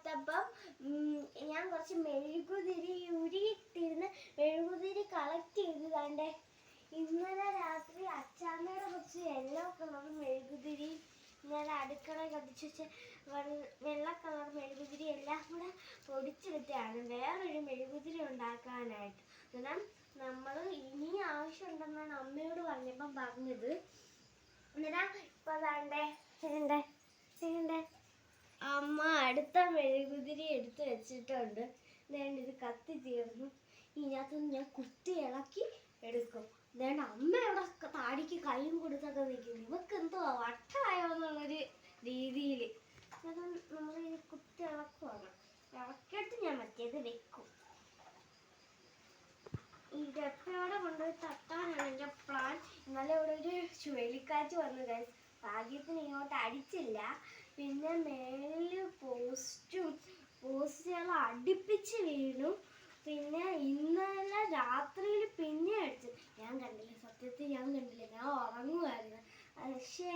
എടുത്തപ്പം ഞാൻ കുറച്ച് മെഴുകുതിരി ഉരുട്ടിയിരുന്ന് മെഴുകുതിരി കളക്ട് ചെയ്ത് കണ്ടേ. ഇന്നലെ രാത്രി അച്ചാമ്മയുടെ കുറച്ച് യെല്ലോ കളർ മെഴുകുതിരി ഞാൻ അടുക്കള കത്തിച്ച് വെച്ച് വെള്ള കളർ മെഴുകുതിരി എല്ലാം കൂടെ പൊടിച്ചെടുത്താണ് വേറൊരു മെഴുകുതിരി ഉണ്ടാക്കാനായിട്ട്. എന്നാൽ നമ്മൾ ഇനി ആവശ്യമുണ്ടെന്നാണ് അമ്മയോട് പറഞ്ഞപ്പം പറഞ്ഞത്. അന്നേരം ഇപ്പൊ അതാണ്ടേ അമ്മ അടുത്ത മെഴുകുതിരി എടുത്ത് വെച്ചിട്ടുണ്ട്. ഇത് കത്തി തീർന്നു. ഇതിനകത്തുനിന്ന് ഞാൻ കുത്തി ഇളക്കി എടുക്കും. അതാണ് അമ്മ ഇവിടെ താടിക്ക് കൈയും കൊടുത്തൊക്കെ നിൽക്കുന്നു. ഇവക്ക് എന്തോ വട്ടായോ എന്നുള്ളൊരു രീതിയിൽ നമ്മൾ ഇത് കുത്തി ഇളക്കുവാണ്. ഇളക്കിയിട്ട് ഞാൻ മറ്റേത് വെക്കും. ഈ ഡപ്പയോടെ കൊണ്ടുപോയി തട്ടാനാണ് എൻ്റെ പ്ലാൻ. ഇന്നലെ ഇവിടെ ഒരു ചുഴലിക്കാറ്റ് വന്നു ഗൈസ്. ഭാഗ്യത്തിന് ഇങ്ങോട്ട് അടിച്ചില്ല. പിന്നെ മേളിൽ പോസ്റ്റുകൾ അടുപ്പിച്ച് വീണു. പിന്നെ ഇന്നലെ രാത്രിയിൽ പിന്നെ അടിച്ചു. ഞാൻ കണ്ടില്ല, സത്യത്തിൽ ഞാൻ കണ്ടില്ല, ഞാൻ ഉറങ്ങുമായിരുന്നു. പക്ഷേ